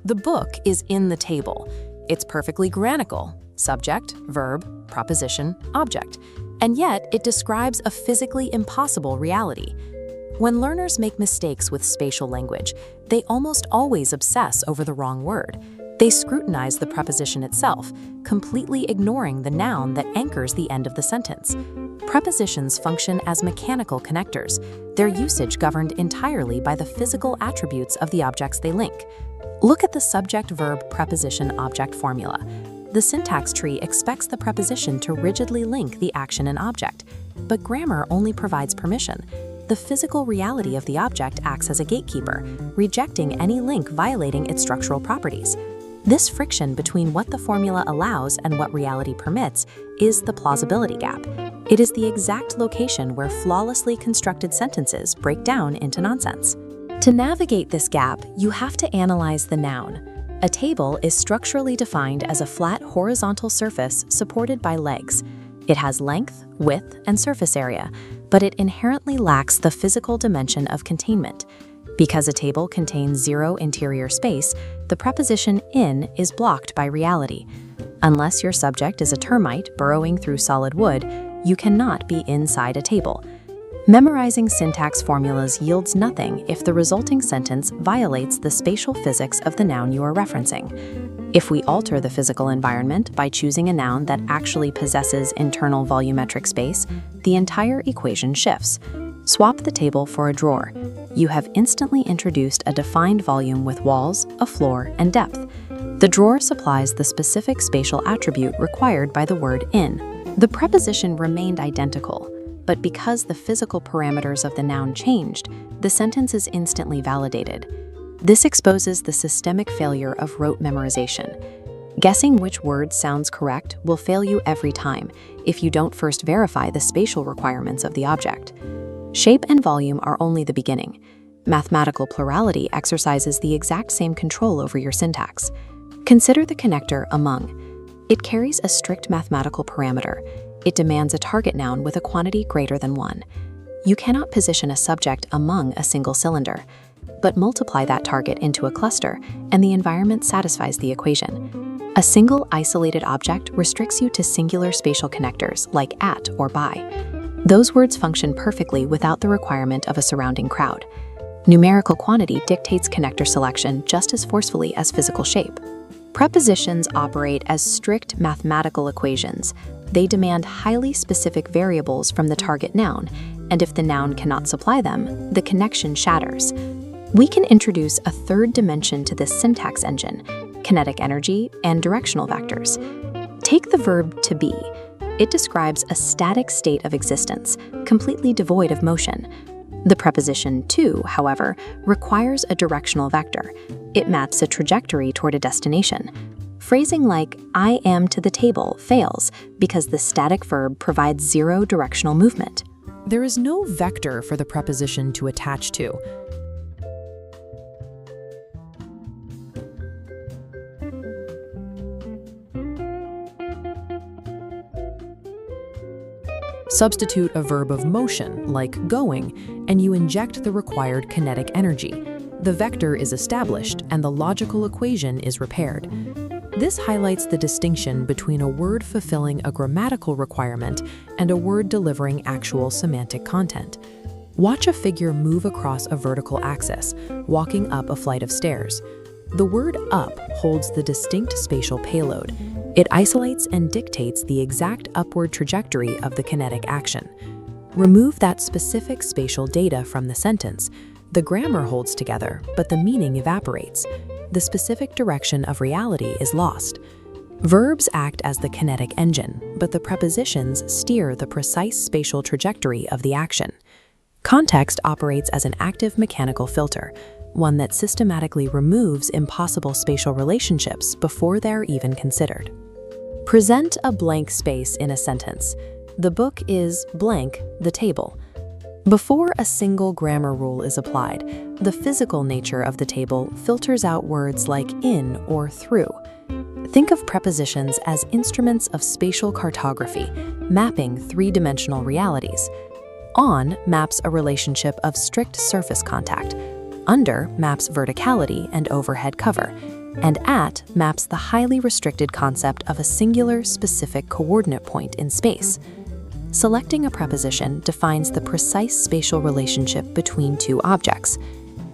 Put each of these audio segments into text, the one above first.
The book is in the table. It's perfectly grammatical: subject, verb, preposition, object. And yet, it describes a physically impossible reality. When learners make mistakes with spatial language, they almost always obsess over the wrong word. They scrutinize the preposition itself, completely ignoring the noun that anchors the end of the sentence. Prepositions function as mechanical connectors, their usage governed entirely by the physical attributes of the objects they link. Look at the subject-verb-preposition-object formula. The syntax tree expects the preposition to rigidly link the action and object, but grammar only provides permission. The physical reality of the object acts as a gatekeeper, rejecting any link violating its structural properties. This friction between what the formula allows and what reality permits is the plausibility gap. It is the exact location where flawlessly constructed sentences break down into nonsense. To navigate this gap, you have to analyze the noun. A table is structurally defined as a flat horizontal surface supported by legs. It has length, width, and surface area, but it inherently lacks the physical dimension of containment. Because a table contains zero interior space, the preposition in is blocked by reality. Unless your subject is a termite burrowing through solid wood, you cannot be inside a table. Memorizing syntax formulas yields nothing if the resulting sentence violates the spatial physics of the noun you are referencing. If we alter the physical environment by choosing a noun that actually possesses internal volumetric space, the entire equation shifts. Swap the table for a drawer. You have instantly introduced a defined volume with walls, a floor, and depth. The drawer supplies the specific spatial attribute required by the word in. The preposition remained identical, but because the physical parameters of the noun changed, the sentence is instantly validated. This exposes the systemic failure of rote memorization. Guessing which word sounds correct will fail you every time if you don't first verify the spatial requirements of the object. Shape and volume are only the beginning. Mathematical plurality exercises the exact same control over your syntax. Consider the connector among. It carries a strict mathematical parameter. It demands a target noun with a quantity greater than 1. You cannot position a subject among a single cylinder, but multiply that target into a cluster, and the environment satisfies the equation. A single isolated object restricts you to singular spatial connectors like at or by. Those words function perfectly without the requirement of a surrounding crowd. Numerical quantity dictates connector selection just as forcefully as physical shape. Prepositions operate as strict mathematical equations. They demand highly specific variables from the target noun, and if the noun cannot supply them, the connection shatters. We can introduce a third dimension to this syntax engine: kinetic energy and directional vectors. Take the verb to be. It describes a static state of existence, completely devoid of motion. The preposition to, however, requires a directional vector. It maps a trajectory toward a destination. Phrasing like "I am to the table" fails because the static verb provides zero directional movement. There is no vector for the preposition to attach to. Substitute a verb of motion, like going, and you inject the required kinetic energy. The vector is established and the logical equation is repaired. This highlights the distinction between a word fulfilling a grammatical requirement and a word delivering actual semantic content. Watch a figure move across a vertical axis, walking up a flight of stairs. The word up holds the distinct spatial payload. It isolates and dictates the exact upward trajectory of the kinetic action. Remove that specific spatial data from the sentence. The grammar holds together, but the meaning evaporates. The specific direction of reality is lost. Verbs act as the kinetic engine, but the prepositions steer the precise spatial trajectory of the action. Context operates as an active mechanical filter, one that systematically removes impossible spatial relationships before they're even considered. Present a blank space in a sentence. The book is blank, the table. Before a single grammar rule is applied, the physical nature of the table filters out words like in or through. Think of prepositions as instruments of spatial cartography, mapping three-dimensional realities. On maps a relationship of strict surface contact. Under maps verticality and overhead cover. and at maps the highly restricted concept of a singular, specific coordinate point in space. Selecting a preposition defines the precise spatial relationship between two objects.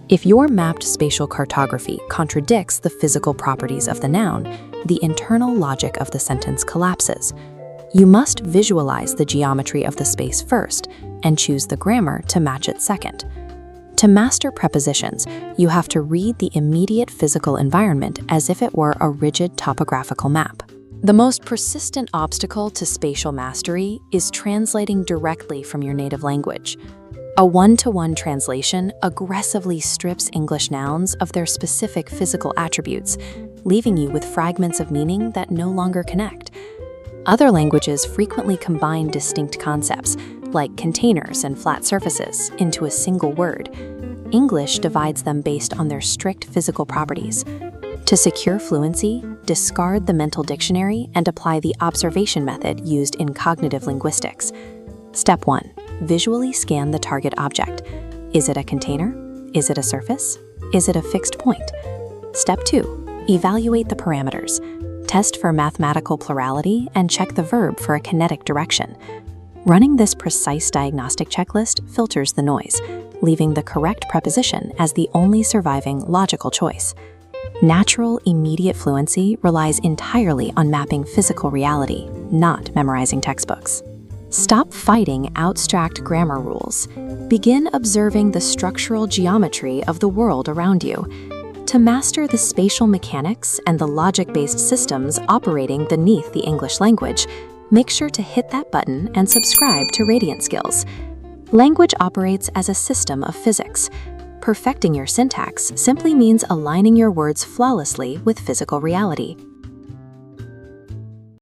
If your mapped spatial cartography contradicts the physical properties of the noun, the internal logic of the sentence collapses. You must visualize the geometry of the space first and choose the grammar to match it second. To master prepositions, you have to read the immediate physical environment as if it were a rigid topographical map. The most persistent obstacle to spatial mastery is translating directly from your native language. A one-to-one translation aggressively strips English nouns of their specific physical attributes, leaving you with fragments of meaning that no longer connect. Other languages frequently combine distinct concepts, like containers and flat surfaces, into a single word. English divides them based on their strict physical properties. To secure fluency, discard the mental dictionary and apply the observation method used in cognitive linguistics. Step 1. Visually scan the target object. Is it a container? Is it a surface? Is it a fixed point? Step 2. Evaluate the parameters. Test for mathematical plurality and check the verb for a kinetic direction. Running this precise diagnostic checklist filters the noise, leaving the correct preposition as the only surviving logical choice. Natural, immediate fluency relies entirely on mapping physical reality, not memorizing textbooks. Stop fighting abstract grammar rules. Begin observing the structural geometry of the world around you. To master the spatial mechanics and the logic-based systems operating beneath the English language, make sure to hit that button and subscribe to Radiant Skills. Language operates as a system of physics. Perfecting your syntax simply means aligning your words flawlessly with physical reality.